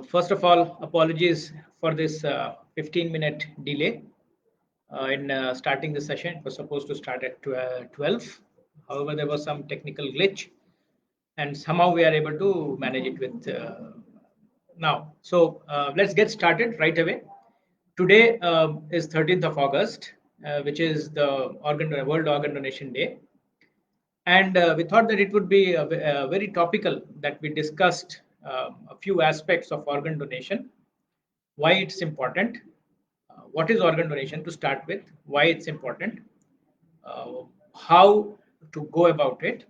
First of all, apologies for this 15-minute delay in starting the session. It was supposed to start at 12. However, there was some technical glitch, and somehow we are able to manage it with now. So let's get started right away. Today is 13th of August, which is the World Organ Donation Day. And we thought that it would be very topical that we discussed a few aspects of organ donation, why it's important, what is organ donation to start with, why it's important, uh, how to go about it,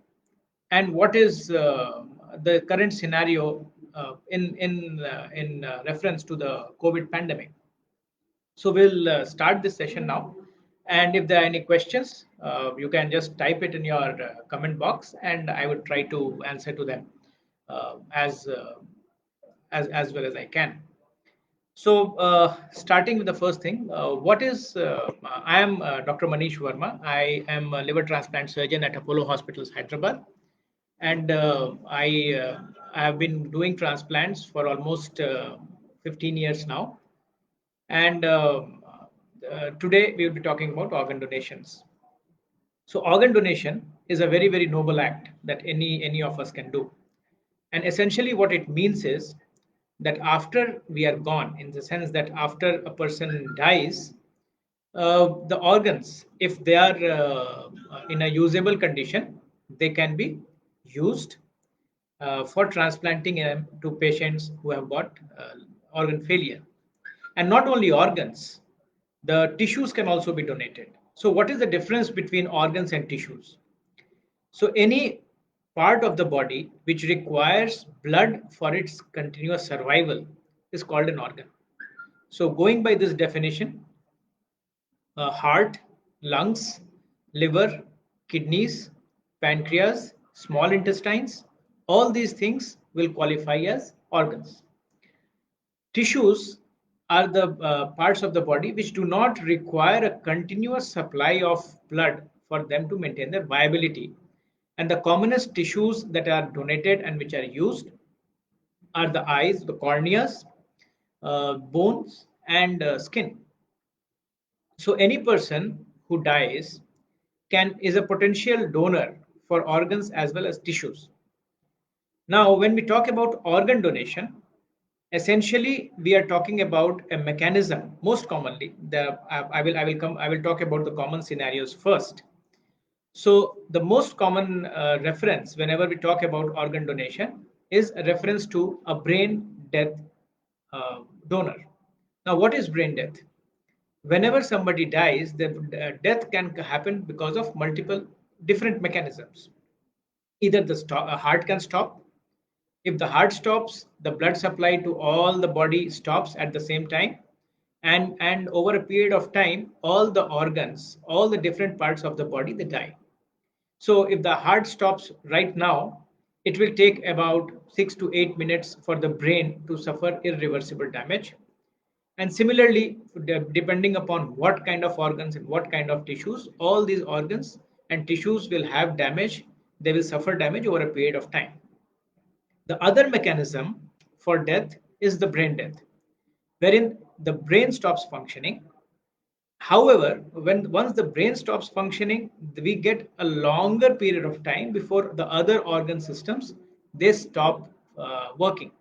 and what is the current scenario in reference to the COVID pandemic. So we'll start this session now. And if there are any questions, you can just type it in your comment box, and I would try to answer to them uh, as, uh, as well as I can. So, starting with the first thing, what is I am Dr. Manish Verma. I am a liver transplant surgeon at Apollo Hospitals, Hyderabad, and I have been doing transplants for almost 15 years now. And today we will be talking about organ donations. So organ donation is a very, very noble act that any of us can do. And essentially what it means is that after we are gone, in the sense that after a person dies, the organs, if they are in a usable condition, they can be used for transplanting to patients who have got organ failure. And not only organs, the tissues can also be donated. So, what is the difference between organs and tissues? So, any part of the body which requires blood for its continuous survival is called an organ. So, going by this definition, heart, lungs, liver, kidneys, pancreas, small intestines, all these things will qualify as organs. Tissues are the parts of the body which do not require a continuous supply of blood for them to maintain their viability. And the commonest tissues that are donated and which are used are the eyes, the corneas, bones, and skin. So any person who dies can is a potential donor for organs as well as tissues. Now, when we talk about organ donation, essentially we are talking about a mechanism. Most commonly, I will talk about the common scenarios first. So the most common reference whenever we talk about organ donation is a reference to a brain death donor. Now, what is brain death? Whenever somebody dies, the death can happen because of multiple different mechanisms. Either the heart can stop. If the heart stops, the blood supply to all the body stops at the same time. And over a period of time, all the organs, all the different parts of the body, they die. So if the heart stops right now, it will take about 6 to 8 minutes for the brain to suffer irreversible damage. And similarly, depending upon what kind of organs and what kind of tissues, all these organs and tissues will have damage. They will suffer damage over a period of time. The other mechanism for death is the brain death, wherein the brain stops functioning. However, when once the brain stops functioning, we get a longer period of time before the other organ systems they stop working.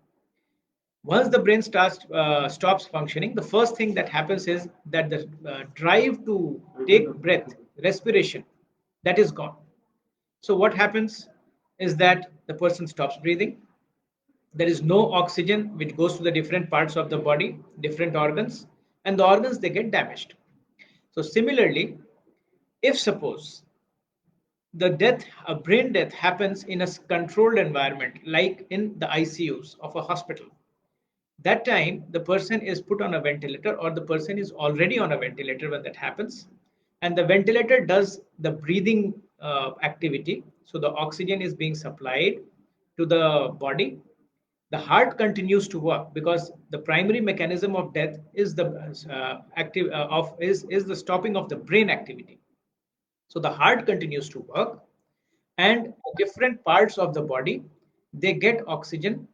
Once the brain stops functioning, the first thing that happens is that the drive to take breath, respiration, that is gone. So what happens is that the person stops breathing. There is no oxygen which goes to the different parts of the body, different organs, and the organs they get damaged. So similarly, if suppose the death, a brain death happens in a controlled environment, like in the ICUs of a hospital, that time the person is put on a ventilator or the person is already on a ventilator when that happens, and the ventilator does the breathing activity. So the oxygen is being supplied to the body. The heart continues to work because the primary mechanism of death is the active of is the stopping of the brain activity. So the heart continues to work, and different parts of the body they get oxygen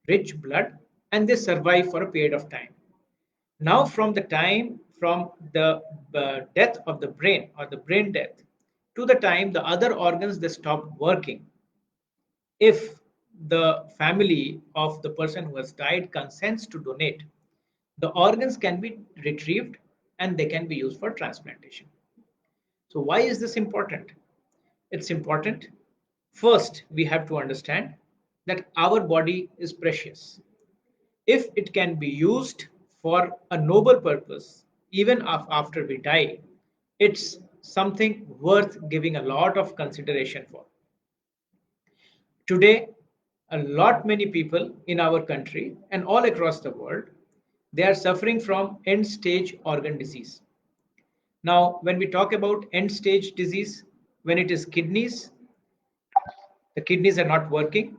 rich blood, and they survive for a period of time. Now, from the death of the brain or the brain death to the time the other organs they stop working, if the family of the person who has died consents to donate, the organs can be retrieved and they can be used for transplantation. So, why is this important? It's important. First, we have to understand that our body is precious. If it can be used for a noble purpose, even after we die, it's something worth giving a lot of consideration for. Today, a lot many people in our country and all across the world, they are suffering from end stage organ disease. Now, when we talk about end stage disease, when it is kidneys, the kidneys are not working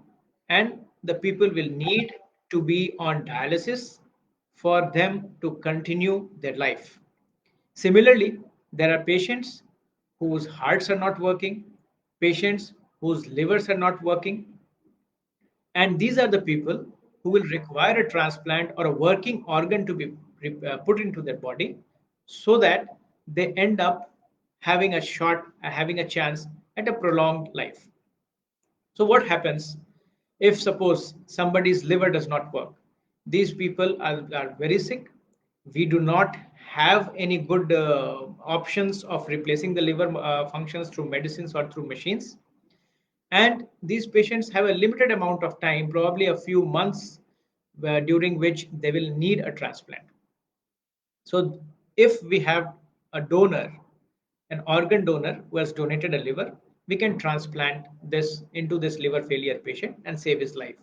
and the people will need to be on dialysis for them to continue their life. Similarly, there are patients whose hearts are not working, patients whose livers are not working, and these are the people who will require a transplant or a working organ to be put into their body so that they end up having a chance at a prolonged life. So what happens if suppose somebody's liver does not work? These people are very sick. We do not have any good options of replacing the liver functions through medicines or through machines. And these patients have a limited amount of time, probably a few months, during which they will need a transplant. So if we have a donor, an organ donor who has donated a liver, we can transplant this into this liver failure patient and save his life.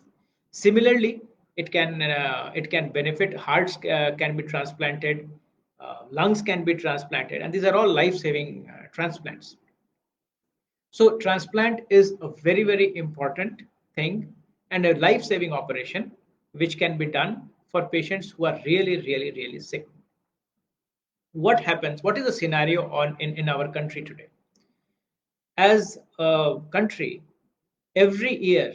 Similarly, it can benefit hearts can be transplanted, lungs can be transplanted, and these are all life-saving transplants. So transplant is a very important thing and a life-saving operation which can be done for patients who are really sick. What happens? What is the scenario in our country today? As a country, every year,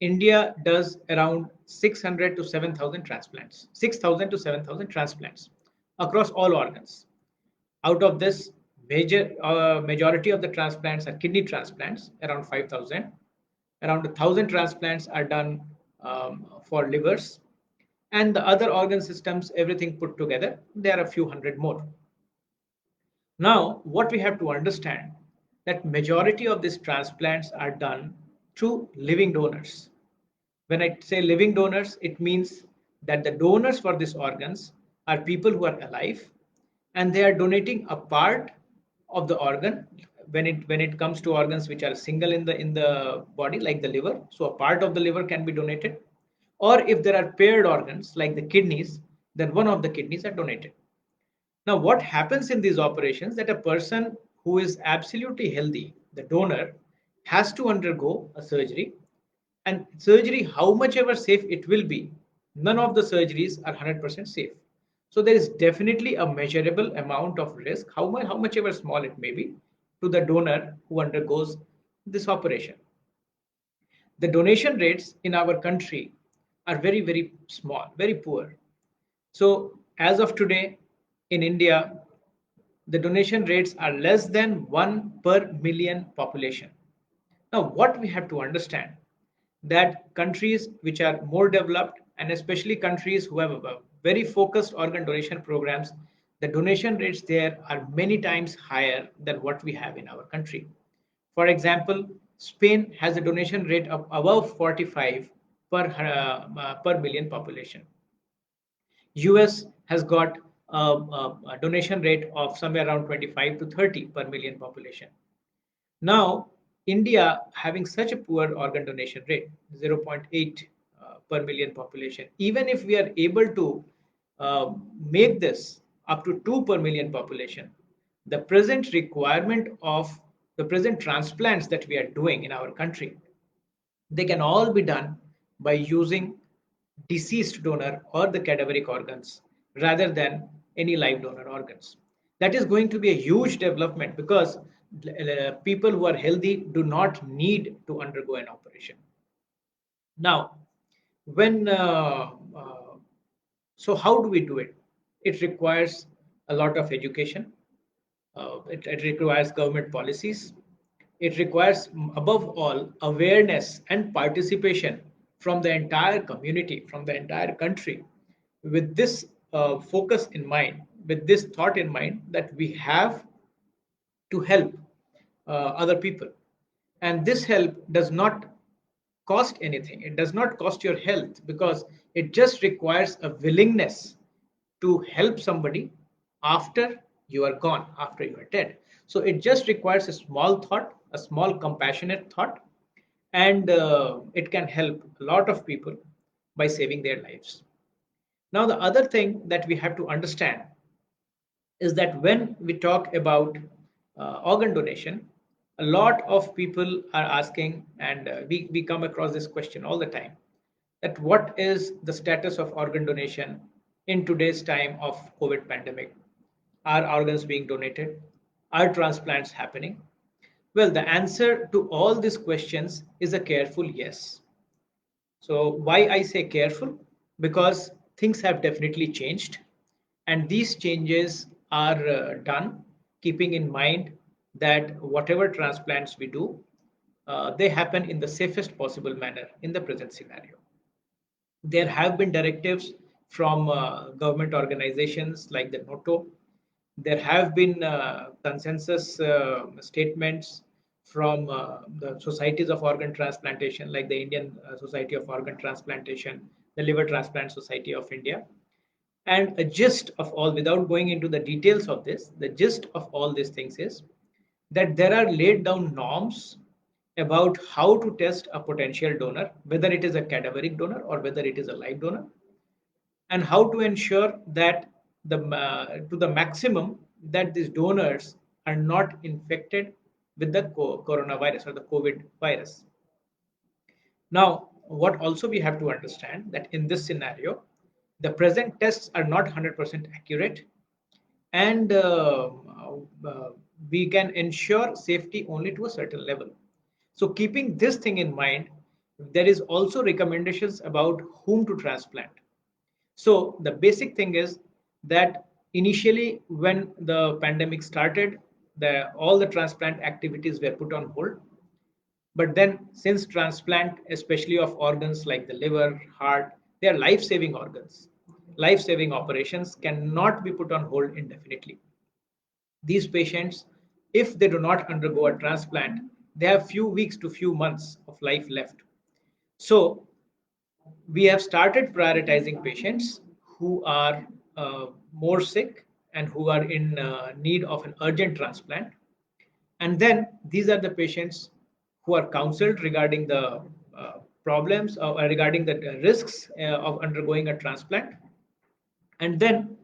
India does around 600 to 7,000 transplants, 6,000 to 7,000 transplants across all organs. Out of this, majority of the transplants are kidney transplants, around 5,000. Around 1,000 transplants are done for livers, and the other organ systems, everything put together, there are a few hundred more. Now, what we have to understand that majority of these transplants are done through living donors. When I say living donors, it means that the donors for these organs are people who are alive and they are donating a part of the organ when it comes to organs which are single in the body like the liver, so a part of the liver can be donated, or if there are paired organs like the kidneys, then one of the kidneys are donated. Now, what happens in these operations that a person who is absolutely healthy, the donor, has to undergo a surgery, and surgery, how much ever safe it will be, none of the surgeries are 100% safe. So there is definitely a measurable amount of risk, how much ever small it may be, to the donor who undergoes this operation. The donation rates in our country are very small, very poor. So as of today in India, the donation rates are less than 1 per million population. Now, what we have to understand that countries which are more developed and especially countries who have a very focused organ donation programs, the donation rates there are many times higher than what we have in our country. For example, Spain has a donation rate of above 45 per million population. US has got a donation rate of somewhere around 25 to 30 per million population. Now, India having such a poor organ donation rate, 0.8 per million population, even if we are able to make this up to 2 per million population, the present requirement of the present transplants that we are doing in our country, they can all be done by using deceased donor or the cadaveric organs rather than any live donor organs. That is going to be a huge development because people who are healthy do not need to undergo an operation. Now, when So how do we do it? It requires a lot of education. It requires government policies. It requires, above all, awareness and participation from the entire community, from the entire country, with this focus in mind, with this thought in mind that we have to help other people. And this help does not cost anything. It does not cost your health because it just requires a willingness to help somebody after you are gone, after you are dead. So it just requires a small thought, a small compassionate thought, and it can help a lot of people by saving their lives. Now, the other thing that we have to understand is that when we talk about organ donation, a lot of people are asking, and we come across this question all the time, that what is the status of organ donation in today's time of COVID pandemic? Are organs being donated? Are transplants happening? Well, the answer to all these questions is a careful yes. So, why I say careful? Because things have definitely changed, and these changes are done keeping in mind that whatever transplants we do, they happen in the safest possible manner in the present scenario. There have been directives from government organizations like the NOTO. There have been consensus statements from the societies of organ transplantation, like the Indian Society of Organ Transplantation, the Liver Transplant Society of India. And a gist of all, without going into the details of this, the gist of all these things is that there are laid down norms about how to test a potential donor, whether it is a cadaveric donor or whether it is a live donor, and how to ensure that to the maximum that these donors are not infected with the coronavirus or the COVID virus. Now, what also we have to understand that in this scenario, the present tests are not 100% accurate, and we can ensure safety only to a certain level. So, keeping this thing in mind, there is also recommendations about whom to transplant. So the basic thing is that initially, when the pandemic started, all the transplant activities were put on hold. But then, since transplant, especially of organs like the liver, heart, they are life-saving organs. Life-saving operations cannot be put on hold indefinitely. These patients, if they do not undergo a transplant, they have few weeks to few months of life left. So we have started prioritizing patients who are more sick and who are in need of an urgent transplant. And then these are the patients who are counseled regarding the problems or regarding the risks of undergoing a transplant. And then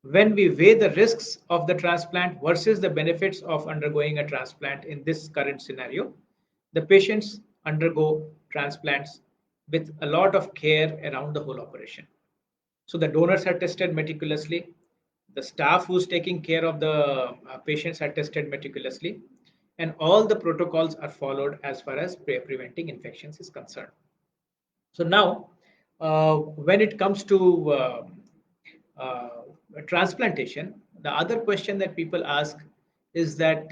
when we weigh the risks of the transplant versus the benefits of undergoing a transplant in this current scenario, the patients undergo transplants with a lot of care around the whole operation. So the donors are tested meticulously, the staff who's taking care of the patients are tested meticulously, and all the protocols are followed as far as preventing infections is concerned. So now, when it comes to uh, transplantation, the other question that people ask is that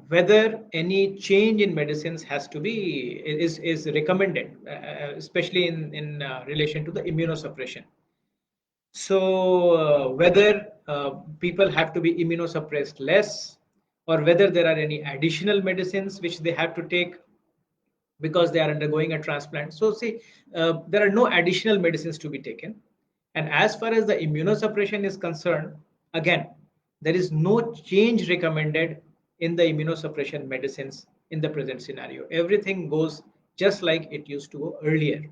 whether any change in medicines has to be is recommended, especially in relation to the immunosuppression. So whether people have to be immunosuppressed less, or whether there are any additional medicines which they have to take because they are undergoing a transplant. So, see, there are no additional medicines to be taken. And as far as the immunosuppression is concerned, again, there is no change recommended in the immunosuppression medicines in the present scenario. Everything goes just like it used to go earlier.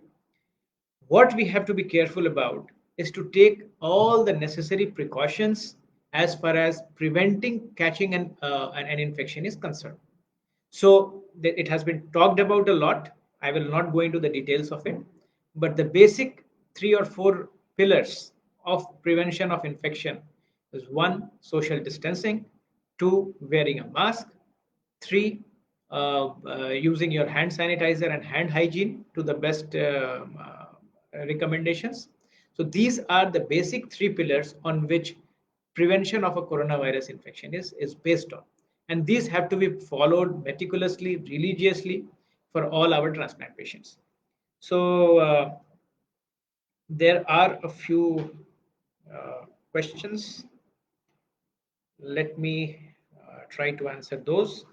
What we have to be careful about is to take all the necessary precautions as far as preventing catching an infection is concerned. So it has been talked about a lot. I will not go into the details of it, but the basic three or four pillars of prevention of infection is: one, social distancing; two, wearing a mask; three, using your hand sanitizer and hand hygiene to the best recommendations. So these are the basic three pillars on which prevention of a coronavirus infection is based on. And these have to be followed meticulously, religiously for all our transplant patients. So there are a few questions. Let me try to answer those.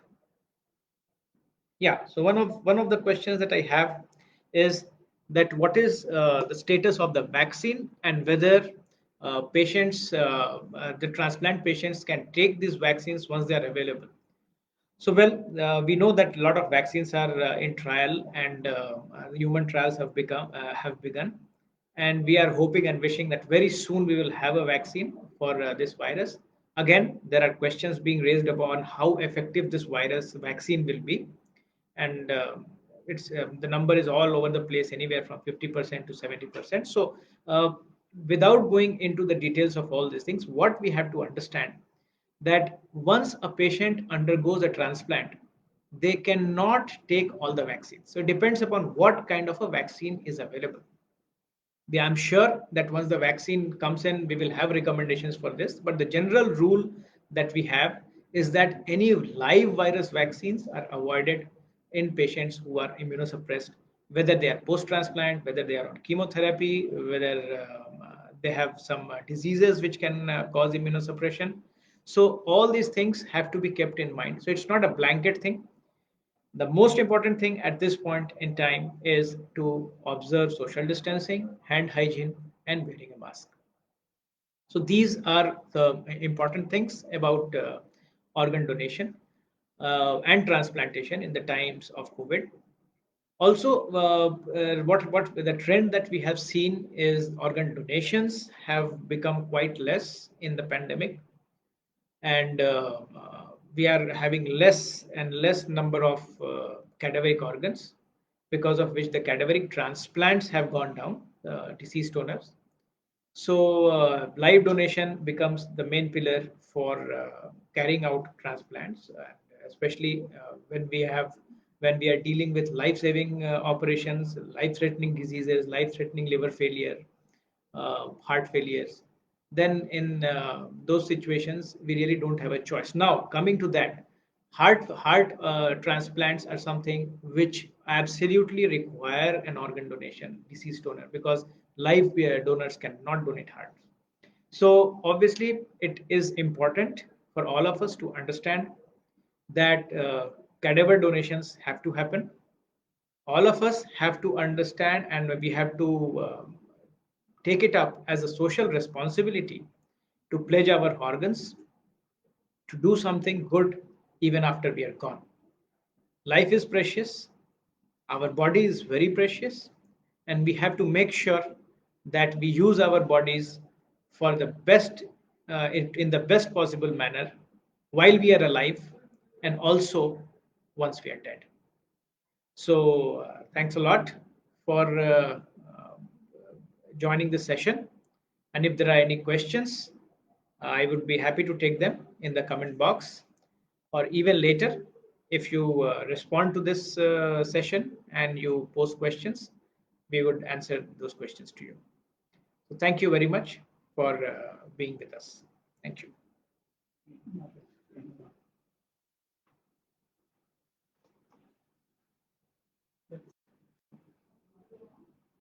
Yeah, so one of the questions that I have is that what is the status of the vaccine and whether the transplant patients can take these vaccines once they are available. So, well, we know that a lot of vaccines are in trial, and human trials have begun, and we are hoping and wishing that very soon we will have a vaccine for this virus. Again, there are questions being raised upon how effective this virus vaccine will be, and it's the number is all over the place, anywhere from 50% to 70%. So, without going into the details of all these things, what we have to understand that once a patient undergoes a transplant, they cannot take all the vaccines. So it depends upon what kind of a vaccine is available. I'm sure that once the vaccine comes in, we will have recommendations for this. But the general rule that we have is that any live virus vaccines are avoided in patients who are immunosuppressed, whether they are post-transplant, whether they are on chemotherapy, whether they have some diseases which can cause immunosuppression. So all these things have to be kept in mind. So it's not a blanket thing. The most important thing at this point in time is to observe social distancing, hand hygiene, and wearing a mask. So these are the important things about organ donation and transplantation in the times of COVID. Also, what the trend that we have seen is organ donations have become quite less in the pandemic, and we are having less and less number of cadaveric organs, because of which the cadaveric transplants have gone down, deceased donors. So live donation becomes the main pillar for carrying out transplants, especially when we are dealing with life-saving operations, life-threatening diseases, life-threatening liver failure, heart failures. Then in those situations, we really don't have a choice. Now, coming to that, heart transplants are something which absolutely require an organ donation, deceased donor, because live donors cannot donate heart. So obviously, it is important for all of us to understand that cadaver donations have to happen. All of us have to understand, and we have to take it up as a social responsibility to pledge our organs to do something good even after we are gone. Life is precious, our body is very precious, and we have to make sure that we use our bodies for the best, in the best possible manner while we are alive, and also once we are dead. So, thanks a lot for joining this session. And if there are any questions, I would be happy to take them in the comment box, or even later. If you respond to this session and you post questions, we would answer those questions to you. So thank you very much for being with us. Thank you.